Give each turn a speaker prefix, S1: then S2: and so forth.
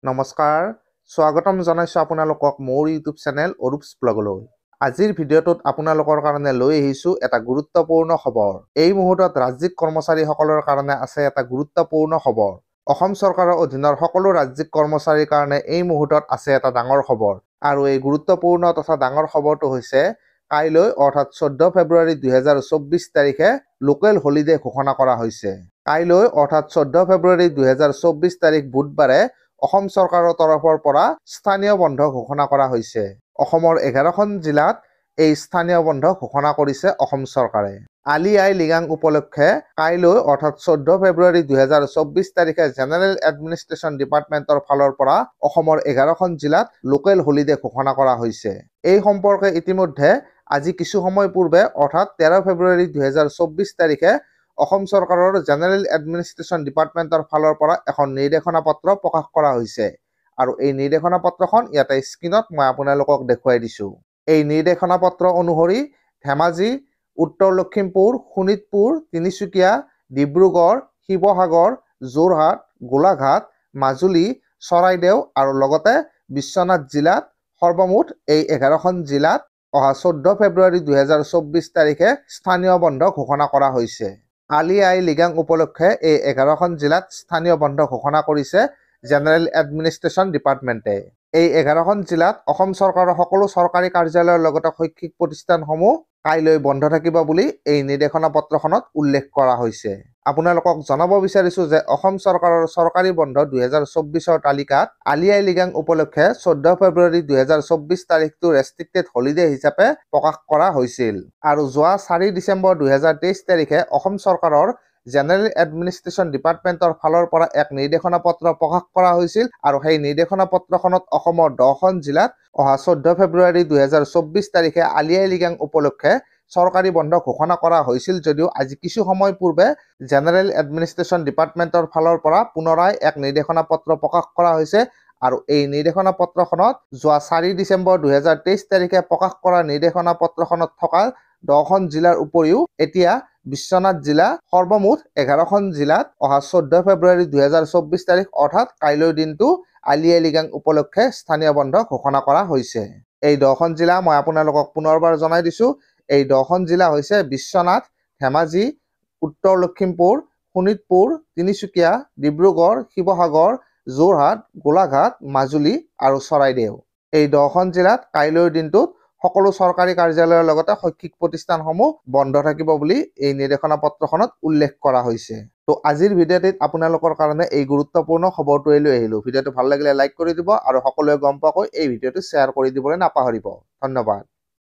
S1: নমস্কাৰ স্বাগতম জনাইছো আপোনালোকক মোৰ ইউটিউব চেনেল অৰুপছ ব্লগলৈ। আজিৰ ভিডিঅ'টোত আপোনালোকৰ কাৰণে লৈ আহিছো এটা গুৰুত্বপূৰ্ণ খবৰ। এই মুহূৰ্তত ৰাজ্যিক কৰ্মচাৰীসকলৰ কাৰণে আছে এটা গুৰুত্বপূৰ্ণ খবৰ। অসম চৰকাৰৰ অধীনৰ সকলো ৰাজ্যিক কৰ্মচাৰীৰ কাৰণে এই মুহূৰ্তত আছে এটা ডাঙৰ খবৰ। আৰু এই গুৰুত্বপূৰ্ণ তথা ডাঙৰ খবৰটো হৈছে কাইলৈ অৰ্থাৎ 14 ফেব্ৰুৱাৰী 2024 তাৰিখে লোকেল হলিডে ঘোষণা কৰা হৈছে। কাইলৈ অৰ্থাৎ 14 ফেব্ৰুৱাৰী 2024 তাৰিখ বুধবাৰে অসম চৰকাৰৰ তৰফৰ পৰা স্থানীয় বন্ধ ঘোষণা কৰা হৈছে। অসমৰ 11খন জিলাত এই স্থানীয় বন্ধ ঘোষণা কৰিছে অসম চৰকাৰে। আলি আই লিগাং উপলক্ষে কাইলৈ অৰ্থাৎ 14 ফেব্ৰুৱাৰী 2024 তাৰিখে জেনেৰেল এডমিনিষ্ট্ৰেশ্যন ডিপাৰ্টমেণ্টৰ ফালৰ পৰা অসমৰ 11খন জিলাত লোকেল হলিডে ঘোষণা কৰা হৈছে। এই সম্পৰ্কে ইতিমধ্যে আজি কিছু সময় পূৰ্বে অৰ্থাৎ 13 ফেব্ৰুৱাৰী 2024 তাৰিখে অসম চৰকাৰৰ জেনেৰেল এডমিনিষ্ট্ৰেশ্যন ডিপাৰ্টমেণ্টৰ ফালৰ পৰা এখন নিৰ্দেশনা পত্ৰ প্ৰকাশ কৰা হৈছে। আৰু এই নিৰ্দেশনা পত্ৰখন ইয়াতে স্ক্ৰীনত মই আপোনালোকক দেখুৱাই দিছোঁ। এই নিৰ্দেশনা পত্ৰ অনুসৰি ধেমাজি, উত্তৰ লখিমপুৰ, শোণিতপুৰ, তিনিচুকীয়া, ডিব্ৰুগড়, শিৱসাগৰ, যোৰহাট, গোলাঘাট, মাজুলী, চৰাইদেউ আৰু লগতে বিশ্বনাথ জিলাত সৰ্বমুঠ এই 11খন জিলাত অহা 14 ফেব্ৰুৱাৰী 2024 তাৰিখে স্থানীয় বন্ধ ঘোষণা কৰা হৈছে। আলি আই লিগাং উপলক্ষে এই 11খন জিলাত স্থানীয় বন্ধ ঘোষণা কৰিছে জেনেৰেল এডমিনিষ্ট্ৰেশ্যন ডিপাৰ্টমেণ্টে। এই 11খন জিলাত অসম চৰকাৰৰ সকলো চৰকাৰী কাৰ্যালয়ৰ লগতে শৈক্ষিক প্ৰতিষ্ঠানসমূহ কাইলৈ বন্ধ থাকিব বুলি এই নিৰ্দেশনা পত্ৰখনত উল্লেখ কৰা হৈছে। আপোনালোকক জনাব বিচাৰিছোঁ যে অসম চৰকাৰৰ চৰকাৰী বন্ধ 2024ৰ তালিকাত আলি আই লিগাং উপলক্ষে 14 ফেব্ৰুৱাৰী 2024 তাৰিখটো ৰেষ্ট্ৰিক্টেড হলিডে হিচাপে প্ৰকাশ কৰা হৈছিল। আৰু যোৱা 4 ডিচেম্বৰ 2023 তাৰিখে অসম চৰকাৰৰ জেনেৰেল এডমিনিষ্ট্ৰেশ্যন ডিপাৰ্টমেণ্টৰ ফালৰ পৰা এক নিৰ্দেশনা পত্ৰ প্ৰকাশ কৰা হৈছিল। আৰু সেই নিৰ্দেশনা পত্ৰখনত অসমৰ 10খন জিলাত অহা 14 ফেব্ৰুৱাৰী 2024 তাৰিখে আলি আই লিগাং উপলক্ষে চৰকাৰী বন্ধ ঘোষণা কৰা হৈছিল যদিও আজি কিছু সময় পূৰ্বে জেনেৰেল এডমিনিষ্ট্ৰেশ্যন ডিপাৰ্টমেণ্টৰ ফালৰ পৰা পুনৰাই এক নিৰ্দেশনা পত্ৰ প্ৰকাশ কৰা হৈছে। আৰু এই নিৰ্দেশনা পত্ৰখনত যোৱা 4 ডিচেম্বৰ 2023 তাৰিখে প্ৰকাশ কৰা নিৰ্দেশনা পত্ৰখনত থকা 10খন জিলাৰ উপৰিও এতিয়া বিশ্বনাথ জিলা সৰ্বমুঠ 11খন জিলাত অহা 14 ফেব্ৰুৱাৰী 2024 তাৰিখ অৰ্থাৎ কাইলৈৰ দিনটো আলি আই লিগাং উপলক্ষে স্থানীয় বন্ধ ঘোষণা কৰা হৈছে। এই 10খন জিলা মই আপোনালোকক পুনৰবাৰ জনাই দিছোঁ। এই 10খন জিলা হৈছে বিশ্বনাথ, ধেমাজি, উত্তৰ লখিমপুৰ, শোণিতপুৰ, তিনিচুকীয়া, ডিব্ৰুগড়, শিৱসাগৰ, যোৰহাট, গোলাঘাট, মাজুলী আৰু চৰাইদেউ। এই 10খন জিলাত কাইলৈৰ দিনটোত সকলো চৰকাৰী কাৰ্যালয়ৰ লগতে শৈক্ষিক প্ৰতিষ্ঠানসমূহ বন্ধ থাকিব বুলি এই নিৰ্দেশনা পত্ৰখনত উল্লেখ কৰা হৈছে। তো আজিৰ ভিডিঅ'টিত আপোনালোকৰ কাৰণে এই গুৰুত্বপূৰ্ণ খবৰটোৱে লৈ আহিলোঁ। ভিডিঅ'টো ভাল লাগিলে লাইক কৰি দিব আৰু সকলোৱে গম পোৱাকৈ এই ভিডিঅ'টো শ্বেয়াৰ কৰি দিবলৈ নাপাহৰিব। ধন্যবাদ।